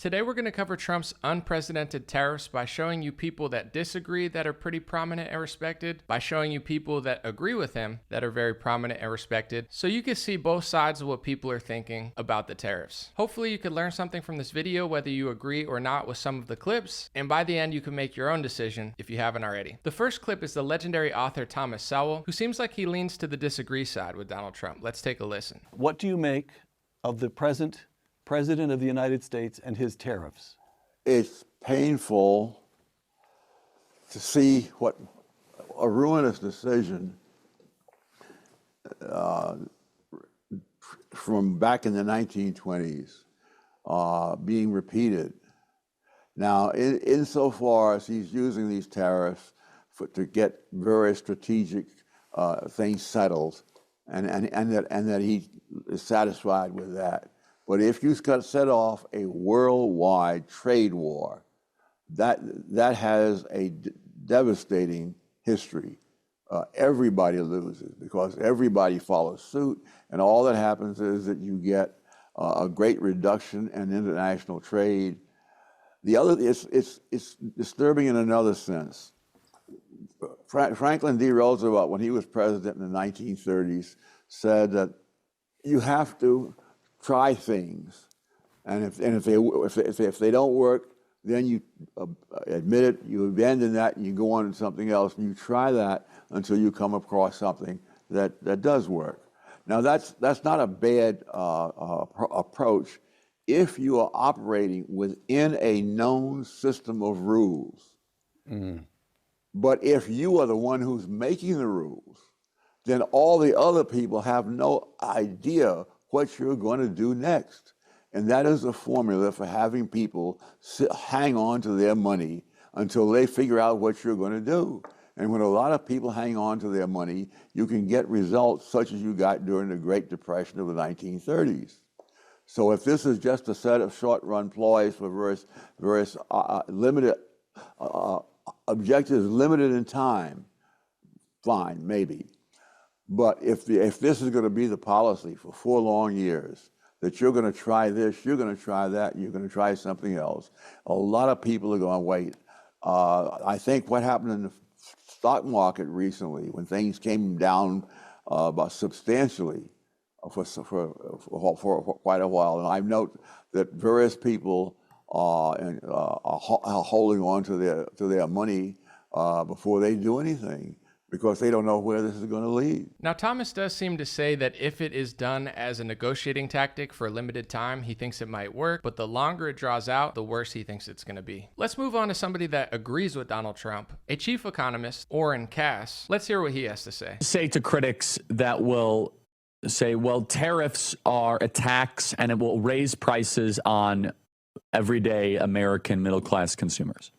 Today we're going to cover Trump's unprecedented tariffs by showing you people that disagree that are pretty prominent and respected, by showing you people that agree with him that are very prominent and respected, so you can see both sides of what people are thinking about the tariffs. Hopefully you could learn something from this video, whether you agree or not with some of the clips, and by the end you can make your own decision if you haven't already. The first clip is the legendary author Thomas Sowell, who seems like he leans to the disagree side with Donald Trump. Let's take a listen. What do you make of the present President of the United States and his tariffs? It's painful to see what a ruinous decision from back in the 1920s being repeated. Now, insofar as he's using these tariffs to get very strategic things settled, and that he is satisfied with that. But if you set off a worldwide trade war, that has a devastating history. Everybody loses because everybody follows suit, and all that happens is that you get a great reduction in international trade. The other, it's disturbing in another sense. Franklin D. Roosevelt, when he was president in the 1930s, said that you have to try things, and if they don't work, then you admit it, you abandon that, and you go on to something else, and you try that until you come across something that does work. Now that's not a bad approach if you are operating within a known system of rules. Mm. But if you are the one who's making the rules, then all the other people have no idea what you're going to do next. And that is the formula for having people hang on to their money until they figure out what you're going to do. And when a lot of people hang on to their money, you can get results such as you got during the Great Depression of the 1930s. So if this is just a set of short-run ploys for various limited objectives, limited in time, fine, maybe. But if this is going to be the policy for 4 long years, that you're going to try this, you're going to try that, you're going to try something else, a lot of people are going to wait. I think what happened in the stock market recently, when things came down substantially for quite a while, and I note that various people are holding on to their money before they do anything, because they don't know where this is going to lead. Now, Thomas does seem to say that if it is done as a negotiating tactic for a limited time, he thinks it might work, but the longer it draws out, the worse he thinks it's going to be. Let's move on to somebody that agrees with Donald Trump, a chief economist, Oren Cass. Let's hear what he has to say. Say to critics that will say, well, tariffs are a tax and it will raise prices on everyday American middle-class consumers.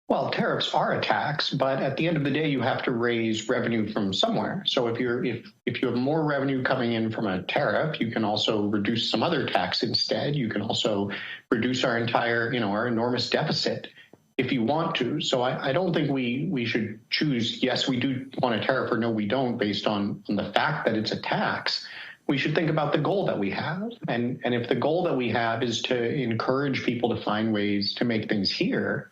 Well, tariffs are a tax, but at the end of the day, you have to raise revenue from somewhere. So if you have more revenue coming in from a tariff, you can also reduce some other tax instead. You can also reduce our entire, our enormous deficit if you want to. So I don't think we should choose, yes, we do want a tariff, or no, we don't, based on the fact that it's a tax. We should think about the goal that we have. And if the goal that we have is to encourage people to find ways to make things here,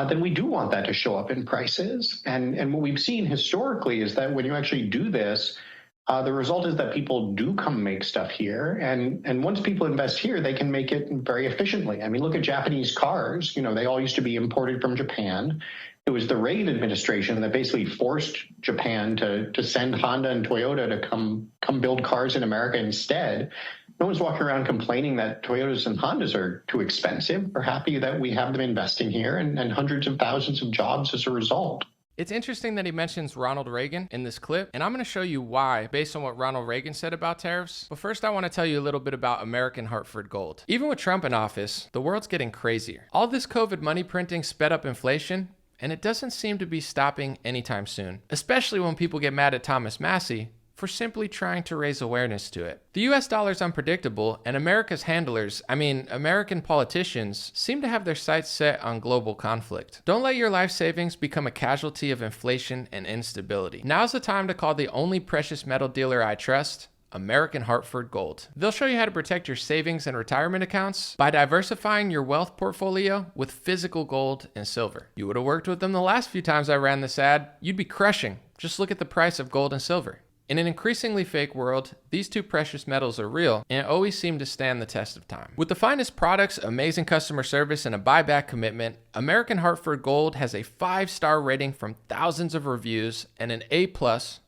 then we do want that to show up in prices. And what we've seen historically is that when you actually do this, the result is that people do come make stuff here. And once people invest here, they can make it very efficiently. I mean, look at Japanese cars. They all used to be imported from Japan. It was the Reagan administration that basically forced Japan to send Honda and Toyota to come build cars in America instead. No one's walking around complaining that Toyotas and Hondas are too expensive. We're happy that we have them investing here and hundreds of thousands of jobs as a result. It's interesting that he mentions Ronald Reagan in this clip, and I'm going to show you why based on what Ronald Reagan said about tariffs. But first, I want to tell you a little bit about American Hartford Gold. Even with Trump in office, the world's getting crazier. All this COVID money printing sped up inflation, and it doesn't seem to be stopping anytime soon, especially when people get mad at Thomas Massie for simply trying to raise awareness to it. The US dollar is unpredictable, and America's handlers, American politicians, seem to have their sights set on global conflict. Don't let your life savings become a casualty of inflation and instability. Now's the time to call the only precious metal dealer I trust, American Hartford Gold. They'll show you how to protect your savings and retirement accounts by diversifying your wealth portfolio with physical gold and silver. You would have worked with them the last few times I ran this ad. You'd be crushing. Just look at the price of gold and silver. In an increasingly fake world, these two precious metals are real and always seem to stand the test of time. With the finest products, amazing customer service, and a buyback commitment, American Hartford Gold has a 5-star rating from thousands of reviews and an A+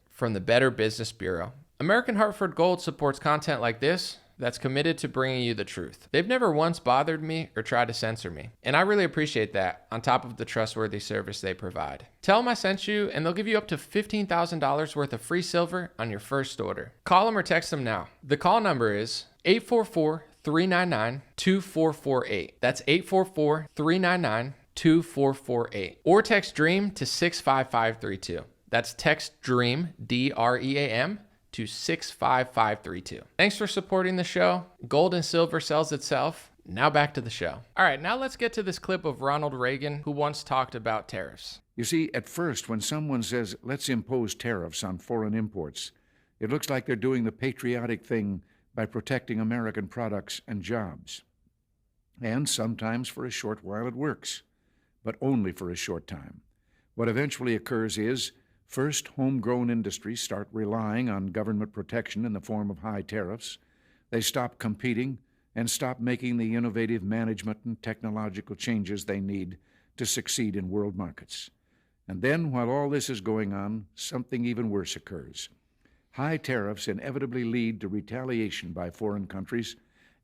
from the Better Business Bureau. American Hartford Gold supports content like this that's committed to bringing you the truth. They've never once bothered me or tried to censor me, and I really appreciate that, on top of the trustworthy service they provide. Tell them I sent you, and they'll give you up to $15,000 worth of free silver on your first order. Call them or text them now. The call number is 844-399-2448. That's 844-399-2448. Or text DREAM to 65532. That's text DREAM, D-R-E-A-M, to 65532. Thanks for supporting the show. Gold and silver sells itself. Now back to the show. All right, now let's get to this clip of Ronald Reagan, who once talked about tariffs. You see, at first, when someone says, let's impose tariffs on foreign imports, it looks like they're doing the patriotic thing by protecting American products and jobs. And sometimes for a short while it works, but only for a short time. What eventually occurs is, first, homegrown industries start relying on government protection in the form of high tariffs. They stop competing and stop making the innovative management and technological changes they need to succeed in world markets. And then, while all this is going on, something even worse occurs. High tariffs inevitably lead to retaliation by foreign countries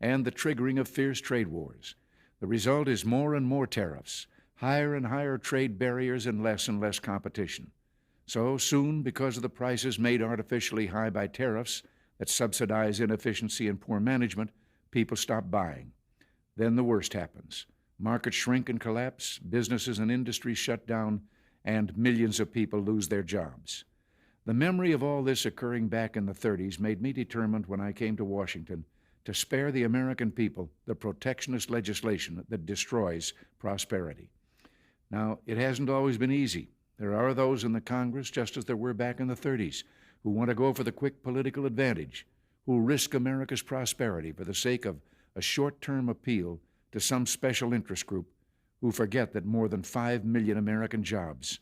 and the triggering of fierce trade wars. The result is more and more tariffs, higher and higher trade barriers, and less competition. So soon, because of the prices made artificially high by tariffs that subsidize inefficiency and poor management, people stop buying. Then the worst happens. Markets shrink and collapse, businesses and industries shut down, and millions of people lose their jobs. The memory of all this occurring back in the 30s made me determined when I came to Washington to spare the American people the protectionist legislation that destroys prosperity. Now, it hasn't always been easy. There are those in the Congress, just as there were back in the 30s, who want to go for the quick political advantage, who risk America's prosperity for the sake of a short-term appeal to some special interest group, who forget that more than 5 million American jobs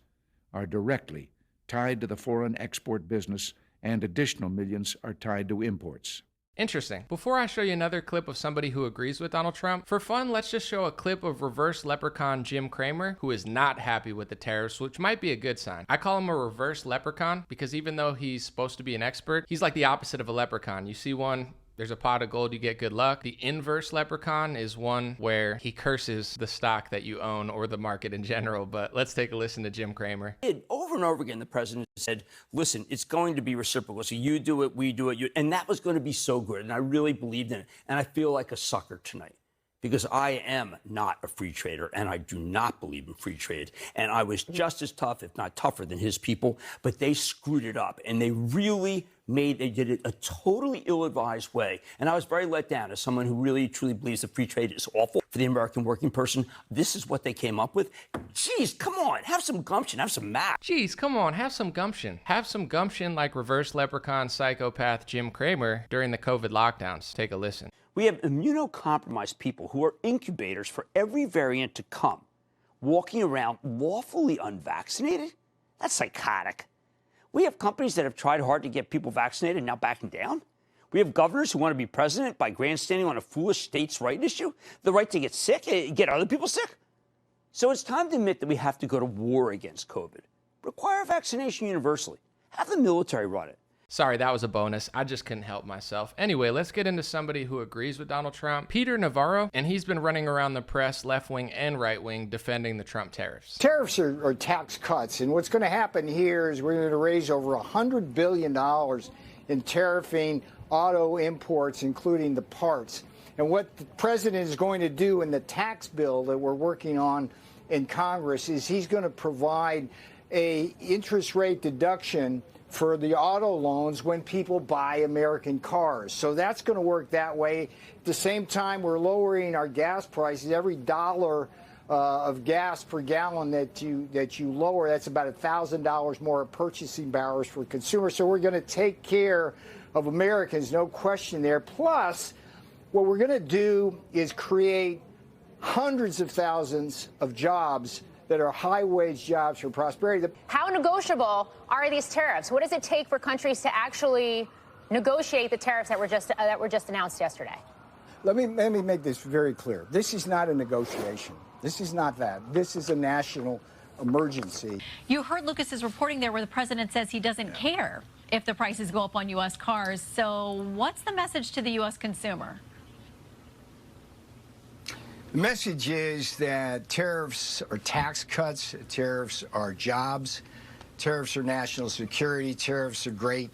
are directly tied to the foreign export business, and additional millions are tied to imports. Interesting. Before I show you another clip of somebody who agrees with Donald Trump, for fun, let's just show a clip of reverse leprechaun Jim Cramer, who is not happy with the tariffs, which might be a good sign. I call him a reverse leprechaun because even though he's supposed to be an expert, he's like the opposite of a leprechaun. You see one, there's a pot of gold, you get good luck. The inverse leprechaun is one where he curses the stock that you own or the market in general. But let's take a listen to Jim Cramer. Over and over again, the president said, listen, it's going to be reciprocal. So you do it, we do it. And that was going to be so good. And I really believed in it. And I feel like a sucker tonight because I am not a free trader and I do not believe in free trade. And I was just as tough, if not tougher than his people, but they screwed it up. And they really they did it a totally ill-advised way. And I was very let down as someone who really, truly believes that free trade is awful for the American working person. This is what they came up with. Geez, come on, have some gumption, have some math. Geez, come on, have some gumption. Have some gumption like reverse leprechaun psychopath Jim Cramer during the COVID lockdowns. Take a listen. We have immunocompromised people who are incubators for every variant to come, walking around lawfully unvaccinated? That's psychotic. We have companies that have tried hard to get people vaccinated and now backing down. We have governors who want to be president by grandstanding on a foolish states' right issue, the right to get sick, get other people sick. So it's time to admit that we have to go to war against COVID. Require vaccination universally. Have the military run it. Sorry, that was a bonus. I just couldn't help myself. Anyway, let's get into somebody who agrees with Donald Trump, Peter Navarro, and he's been running around the press, left wing and right wing, defending the Trump tariffs. Tariffs are tax cuts, and what's going to happen here is we're going to raise over $100 billion in tariffing auto imports, including the parts. And what the president is going to do in the tax bill that we're working on in Congress is he's going to provide a interest rate deduction for the auto loans when people buy American cars. So that's going to work that way. At the same time, we're lowering our gas prices. Every dollar of gas per gallon that you lower, that's about $1,000 more purchasing powers for consumers. So we're going to take care of Americans, no question there. Plus, what we're going to do is create hundreds of thousands of jobs that are high-wage jobs for prosperity. How negotiable are these tariffs? What does it take for countries to actually negotiate the tariffs that were just announced yesterday? Let me make this very clear. This is not a negotiation. This is not that. This is a national emergency. You heard Lucas's reporting there where the president says he doesn't care if the prices go up on U.S. cars. So what's the message to the U.S. consumer? The message is that tariffs are tax cuts, tariffs are jobs, tariffs are national security, tariffs are great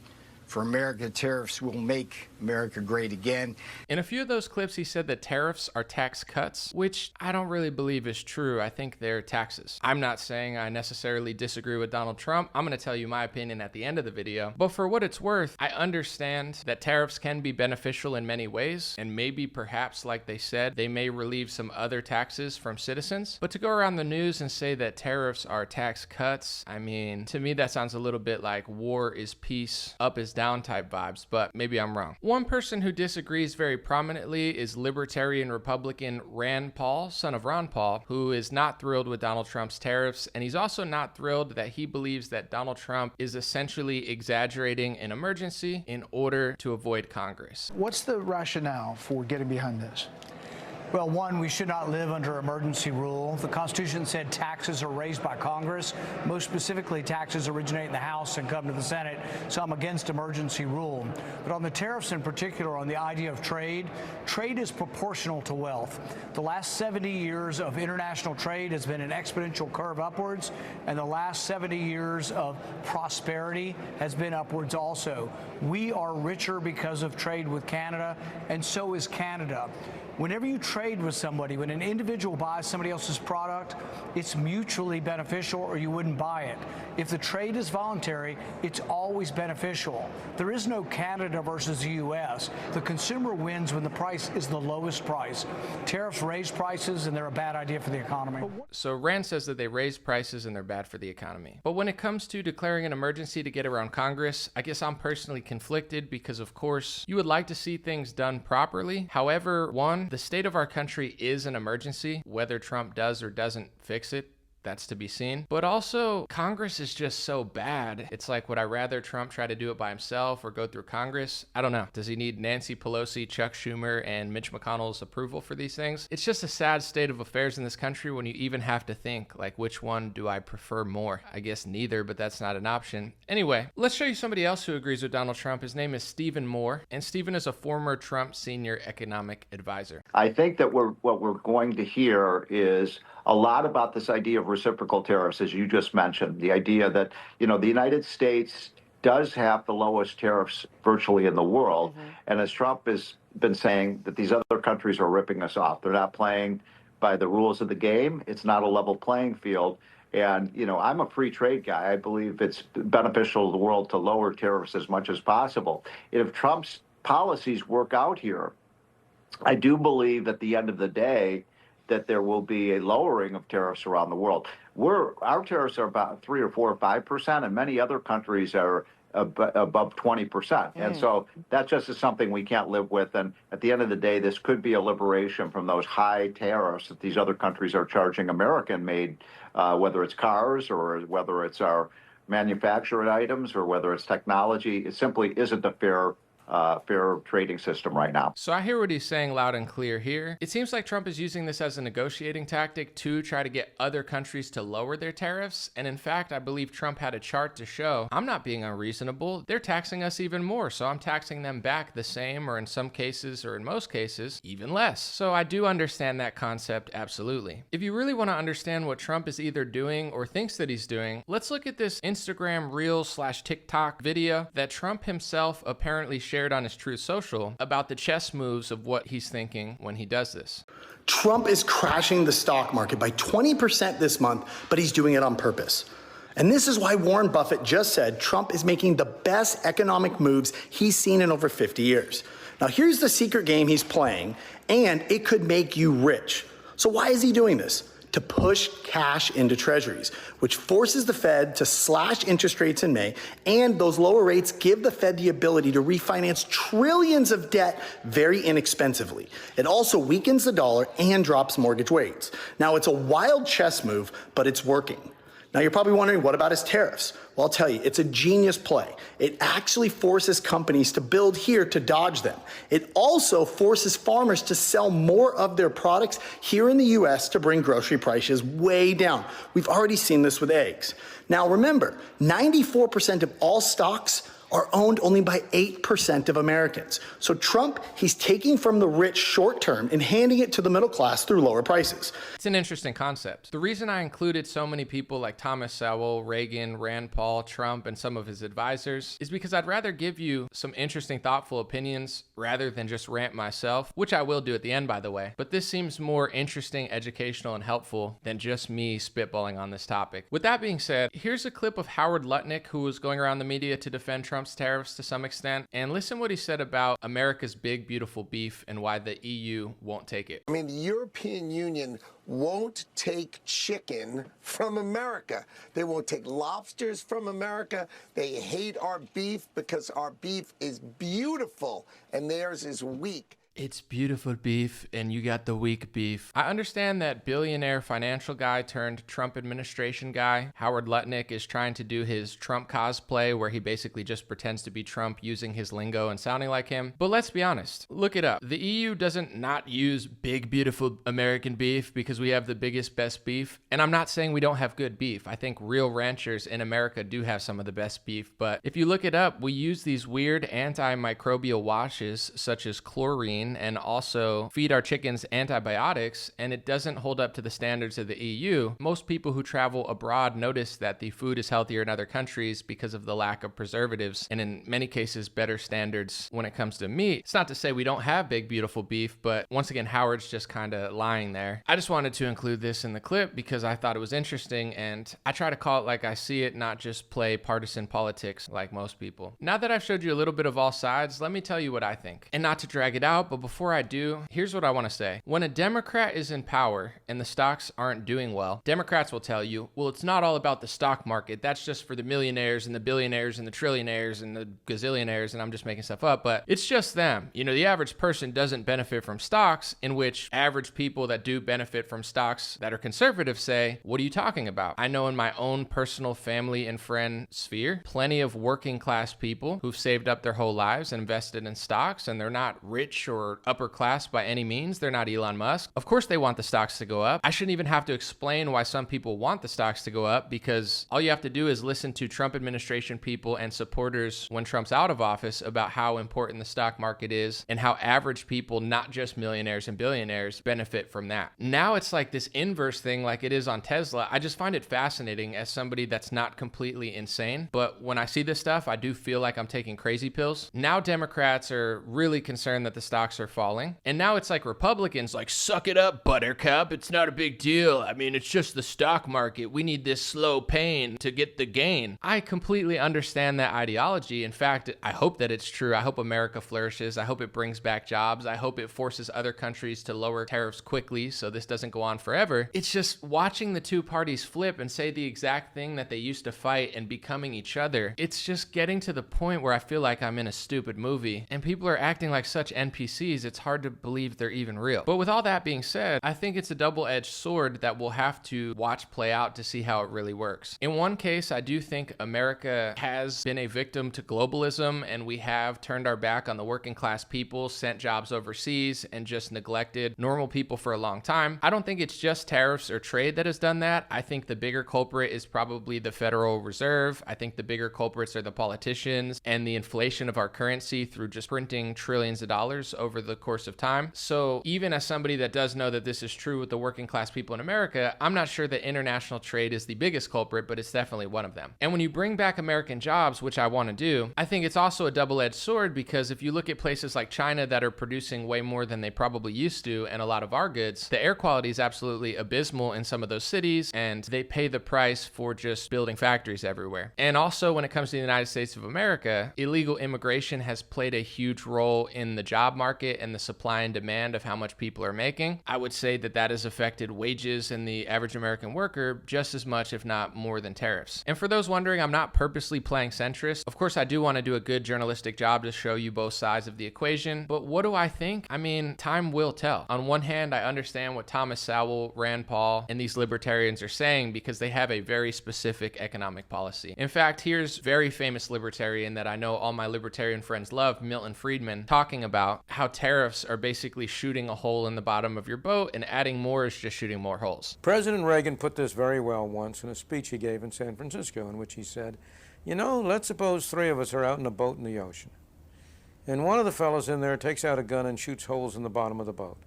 for America. Tariffs will make America great again. In a few of those clips, he said that tariffs are tax cuts, which I don't really believe is true. I think they're taxes. I'm not saying I necessarily disagree with Donald Trump. I'm going to tell you my opinion at the end of the video. But for what it's worth, I understand that tariffs can be beneficial in many ways, and maybe perhaps, like they said, they may relieve some other taxes from citizens. But to go around the news and say that tariffs are tax cuts, I mean, to me that sounds a little bit like war is peace, up is down type vibes, but maybe I'm wrong. One person who disagrees very prominently is Libertarian Republican Rand Paul, son of Ron Paul, who is not thrilled with Donald Trump's tariffs, and he's also not thrilled that he believes that Donald Trump is essentially exaggerating an emergency in order to avoid Congress. What's the rationale for getting behind this? Well, one, we should not live under emergency rule. The Constitution said taxes are raised by Congress. Most specifically, taxes originate in the House and come to the Senate. So I'm against emergency rule. But on the tariffs in particular, on the idea of trade, trade is proportional to wealth. The last 70 years of international trade has been an exponential curve upwards, and the last 70 years of prosperity has been upwards also. We are richer because of trade with Canada, and so is Canada. Whenever you trade with somebody, when an individual buys somebody else's product, it's mutually beneficial or you wouldn't buy it. If the trade is voluntary, it's always beneficial. There is no Canada versus the U.S. The consumer wins when the price is the lowest price. Tariffs raise prices and they're a bad idea for the economy. So Rand says that they raise prices and they're bad for the economy. But when it comes to declaring an emergency to get around Congress, I guess I'm personally conflicted because, of course, you would like to see things done properly. However, one, the state of our country is an emergency. Whether Trump does or doesn't fix it, that's to be seen. But also, Congress is just so bad. It's like, would I rather Trump try to do it by himself or go through Congress? I don't know. Does he need Nancy Pelosi, Chuck Schumer, and Mitch McConnell's approval for these things? It's just a sad state of affairs in this country when you even have to think, like, which one do I prefer more? I guess neither, but that's not an option. Anyway, let's show you somebody else who agrees with Donald Trump. His name is Stephen Moore, and Stephen is a former Trump senior economic advisor. I think that what we're going to hear is a lot about this idea of reciprocal tariffs, as you just mentioned, the idea that, the United States does have the lowest tariffs virtually in the world. Mm-hmm. And as Trump has been saying, that these other countries are ripping us off. They're not playing by the rules of the game. It's not a level playing field. And, I'm a free trade guy. I believe it's beneficial to the world to lower tariffs as much as possible. If Trump's policies work out here, I do believe at the end of the day, that there will be a lowering of tariffs around the world. Our tariffs are about 3 or 4 or 5%, and many other countries are above 20%. And so that just is something we can't live with. And at the end of the day, this could be a liberation from those high tariffs that these other countries are charging American-made, whether it's cars or whether it's our manufactured items or whether it's technology. It simply isn't a fair trading system right now. So I hear what he's saying loud and clear here. It seems like Trump is using this as a negotiating tactic to try to get other countries to lower their tariffs. And in fact, I believe Trump had a chart to show, I'm not being unreasonable. They're taxing us even more. So I'm taxing them back the same, or in some cases, or in most cases, even less. So I do understand that concept, absolutely. If you really want to understand what Trump is either doing or thinks that he's doing, let's look at this Instagram Reel/TikTok video that Trump himself apparently shared on his Truth Social about the chess moves of what he's thinking when he does this. Trump is crashing the stock market by 20% this month, but he's doing it on purpose. And this is why Warren Buffett just said Trump is making the best economic moves he's seen in over 50 years. Now, here's the secret game he's playing, and it could make you rich. So why is he doing this? To to push cash into treasuries, which forces the Fed to slash interest rates in May, and those lower rates give the Fed the ability to refinance trillions of debt very inexpensively. It also weakens the dollar and drops mortgage rates. Now, it's a wild chess move, but it's working. Now, you're probably wondering, what about his tariffs? Well, I'll tell you, it's a genius play. It actually forces companies to build here to dodge them. It also forces farmers to sell more of their products here in the U.S. to bring grocery prices way down. We've already seen this with eggs. Now, remember, 94% of all stocks are owned only by 8% of Americans. So Trump, he's taking from the rich short term and handing it to the middle class through lower prices. It's an interesting concept. The reason I included so many people like Thomas Sowell, Reagan, Rand Paul, Trump, and some of his advisors is because I'd rather give you some interesting, thoughtful opinions rather than just rant myself, which I will do at the end, by the way. But this seems more interesting, educational, and helpful than just me spitballing on this topic. With that being said, here's a clip of Howard Lutnik, who was going around the media to defend Trump's tariffs to some extent, and listen what he said about America's big, beautiful beef and why the EU won't take it. I mean, the European Union won't take chicken from America. They won't take lobsters from America. They hate our beef because our beef is beautiful and theirs is weak. It's beautiful beef, and you got the weak beef. I understand that billionaire financial guy turned Trump administration guy, Howard Lutnik, is trying to do his Trump cosplay where he basically just pretends to be Trump using his lingo and sounding like him. But let's be honest. Look it up. The EU doesn't not use big, beautiful American beef because we have the biggest, best beef. And I'm not saying we don't have good beef. I think real ranchers in America do have some of the best beef. But if you look it up, we use these weird antimicrobial washes such as chlorine and also feed our chickens antibiotics, and it doesn't hold up to the standards of the EU. Most people who travel abroad notice that the food is healthier in other countries because of the lack of preservatives and in many cases better standards when it comes to meat. It's not to say we don't have big beautiful beef, but once again Howard's just kind of lying there. I just wanted to include this in the clip because I thought it was interesting, and I try to call it like I see it, not just play partisan politics like most people. Now that I've showed you a little bit of all sides, let me tell you what I think. And not to drag it out, but before I do, here's what I want to say. When a Democrat is in power and the stocks aren't doing well, Democrats will tell you, well, it's not all about the stock market. That's just for the millionaires and the billionaires and the trillionaires and the gazillionaires, and I'm just making stuff up, but it's just them. You know, the average person doesn't benefit from stocks, in which average people that do benefit from stocks that are conservative say, what are you talking about? I know in my own personal family and friend sphere, plenty of working class people who've saved up their whole lives and invested in stocks, and they're not rich or upper class by any means. They're not Elon Musk. Of course they want the stocks to go up. I shouldn't even have to explain why some people want the stocks to go up, because all you have to do is listen to Trump administration people and supporters when Trump's out of office about how important the stock market is and how average people, not just millionaires and billionaires, benefit from that. Now it's like this inverse thing like it is on Tesla. I just find it fascinating as somebody that's not completely insane, but when I see this stuff, I do feel like I'm taking crazy pills. Now Democrats are really concerned that the stocks are falling, and now it's like Republicans like, suck it up, buttercup, it's not a big deal. I mean, it's just the stock market. We need this slow pain to get the gain. I completely understand that ideology. In fact, I hope that it's true. I hope America flourishes. I hope it brings back jobs. I hope it forces other countries to lower tariffs quickly so this doesn't go on forever. It's just watching the two parties flip and say the exact thing that they used to fight and becoming each other. It's just getting to the point where I feel like I'm in a stupid movie and people are acting like such NPCs. It's hard to believe they're even real. But with all that being said, I think it's a double-edged sword that we'll have to watch play out to see how it really works. In one case, I do think America has been a victim to globalism, and we have turned our back on the working class people, sent jobs overseas, and just neglected normal people for a long time. I don't think it's just tariffs or trade that has done that. I think the bigger culprit is probably the Federal Reserve. I think the bigger culprits are the politicians and the inflation of our currency through just printing trillions of dollars over the course of time. So even as somebody that does know that this is true with the working class people in America, I'm not sure that international trade is the biggest culprit, but it's definitely one of them. And when you bring back American jobs, which I want to do, I think it's also a double-edged sword, because if you look at places like China that are producing way more than they probably used to, and a lot of our goods, the air quality is absolutely abysmal in some of those cities, and they pay the price for just building factories everywhere. And also when it comes to the United States of America, illegal immigration has played a huge role in the job market market and the supply and demand of how much people are making, I would say that that has affected wages and the average American worker just as much, if not more, than tariffs. And for those wondering, I'm not purposely playing centrist. Of course, I do want to do a good journalistic job to show you both sides of the equation, but what do I think? I mean, time will tell. On one hand, I understand what Thomas Sowell, Rand Paul, and these libertarians are saying because they have a very specific economic policy. In fact, here's very famous libertarian that I know all my libertarian friends love, Milton Friedman, talking about how tariffs are basically shooting a hole in the bottom of your boat and adding more is just shooting more holes. President Reagan put this very well once in a speech he gave in San Francisco, in which he said, you know, let's suppose three of us are out in a boat in the ocean, and one of the fellows in there takes out a gun and shoots holes in the bottom of the boat.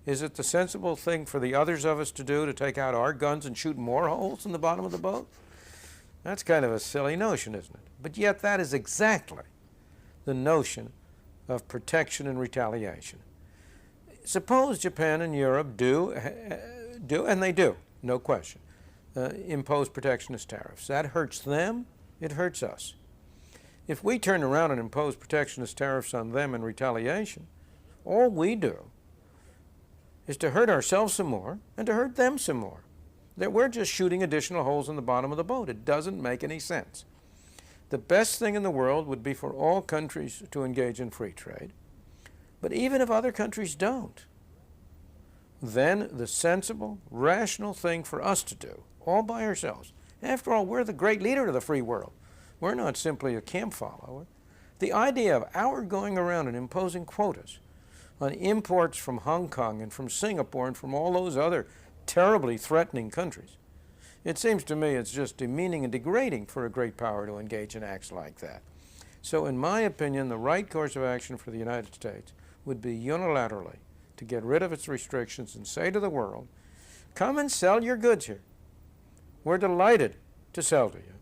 Is it the sensible thing for the others of us to do, to take out our guns and shoot more holes in the bottom of the boat? That's kind of a silly notion, isn't it? But yet that is exactly the notion of protection and retaliation. Suppose Japan and Europe do, and they do, no question, impose protectionist tariffs. That hurts them, it hurts us. If we turn around and impose protectionist tariffs on them in retaliation, all we do is to hurt ourselves some more and to hurt them some more. That we're just shooting additional holes in the bottom of the boat. It doesn't make any sense. The best thing in the world would be for all countries to engage in free trade. But even if other countries don't, then the sensible, rational thing for us to do, all by ourselves, after all, we're the great leader of the free world. We're not simply a camp follower. The idea of our going around and imposing quotas on imports from Hong Kong and from Singapore and from all those other terribly threatening countries, it seems to me it's just demeaning and degrading for a great power to engage in acts like that. So in my opinion, the right course of action for the United States would be unilaterally to get rid of its restrictions and say to the world, come and sell your goods here. We're delighted to sell to you.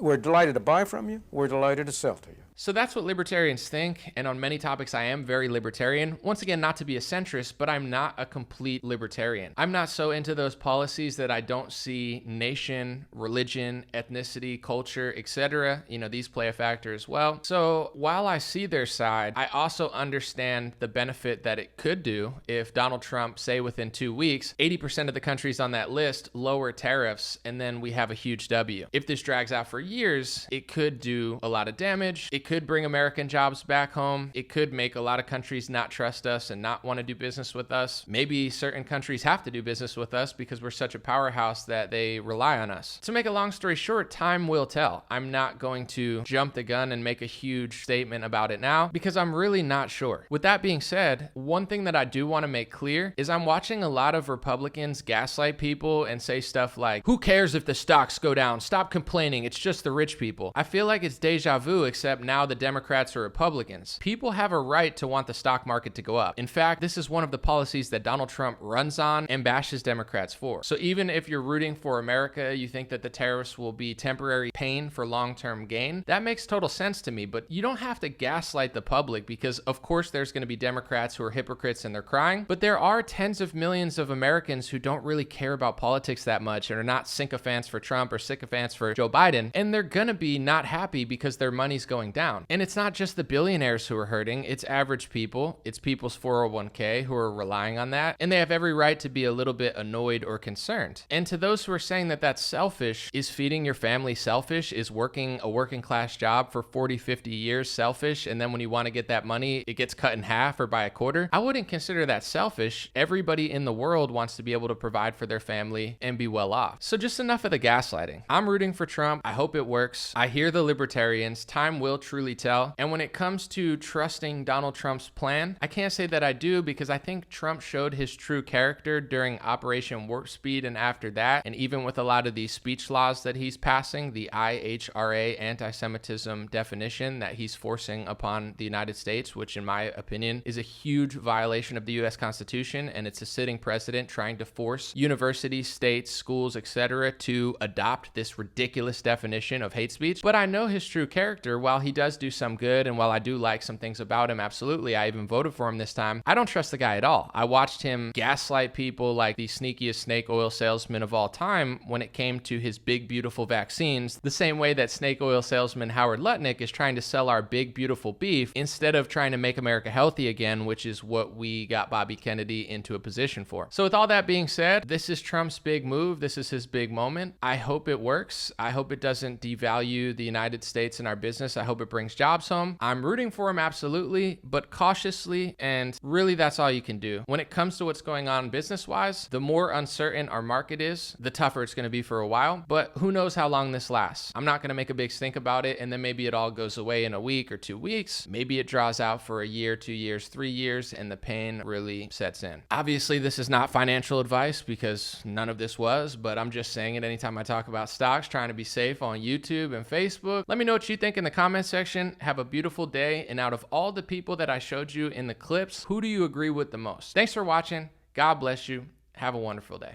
We're delighted to buy from you. We're delighted to sell to you. So that's what libertarians think, and on many topics I am very libertarian. Once again, not to be a centrist, but I'm not a complete libertarian. I'm not so into those policies that I don't see nation, religion, ethnicity, culture, etc. You know, these play a factor as well. So while I see their side, I also understand the benefit that it could do if Donald Trump, say within 2 weeks, 80% of the countries on that list lower tariffs, and then we have a huge W. If this drags out for years, it could do a lot of damage. It could bring American jobs back home. It could make a lot of countries not trust us and not want to do business with us. Maybe certain countries have to do business with us because we're such a powerhouse that they rely on us. To make a long story short, time will tell. I'm not going to jump the gun and make a huge statement about it now because I'm really not sure. With that being said, one thing that I do want to make clear is I'm watching a lot of Republicans gaslight people and say stuff like, who cares if the stocks go down? Stop complaining. It's just the rich people. I feel like it's deja vu, except now the Democrats are Republicans. People have a right to want the stock market to go up. In fact, this is one of the policies that Donald Trump runs on and bashes Democrats for. So even if you're rooting for America, you think that the tariffs will be temporary pain for long-term gain, that makes total sense to me, but you don't have to gaslight the public because of course there's going to be Democrats who are hypocrites and they're crying, but there are tens of millions of Americans who don't really care about politics that much and are not sycophants for Trump or sycophants for Joe Biden, and they're going to be not happy because their money's going down. And it's not just the billionaires who are hurting, it's average people, it's people's 401k who are relying on that, and they have every right to be a little bit annoyed or concerned. And to those who are saying that that's selfish, is feeding your family selfish? Is working a working class job for 40, 50 years selfish, and then when you want to get that money, it gets cut in half or by a quarter? I wouldn't consider that selfish. Everybody in the world wants to be able to provide for their family and be well off. So just enough of the gaslighting. I'm rooting for Trump. I hope it works. I hear the libertarians. Time will truly tell. And when it comes to trusting Donald Trump's plan, I can't say that I do because I think Trump showed his true character during Operation Warp Speed and after that, and even with a lot of these speech laws that he's passing, the IHRA anti-Semitism definition that he's forcing upon the United States, which in my opinion is a huge violation of the US Constitution, and it's a sitting president trying to force universities, states, schools, etc. to adopt this ridiculous definition of hate speech. But I know his true character. While he does does do some good, and while I do like some things about him, absolutely, I even voted for him this time, I don't trust the guy at all. I watched him gaslight people like the sneakiest snake oil salesman of all time when it came to his big, beautiful vaccines, the same way that snake oil salesman Howard Lutnik is trying to sell our big, beautiful beef instead of trying to make America healthy again, which is what we got Bobby Kennedy into a position for. So with all that being said, this is Trump's big move. This is his big moment. I hope it works. I hope it doesn't devalue the United States and our business. I hope it brings jobs home. I'm rooting for him, absolutely, but cautiously, and really that's all you can do. When it comes to what's going on business-wise, the more uncertain our market is, the tougher it's going to be for a while, but who knows how long this lasts. I'm not going to make a big stink about it, and then maybe it all goes away in a week or 2 weeks. Maybe it draws out for a year, 2 years, 3 years, and the pain really sets in. Obviously, this is not financial advice because none of this was, but I'm just saying it anytime I talk about stocks, trying to be safe on YouTube and Facebook. Let me know what you think in the comment section. Have a beautiful day, and out of all the people that I showed you in the clips, who do you agree with the most? Thanks for watching. God bless you. Have a wonderful day.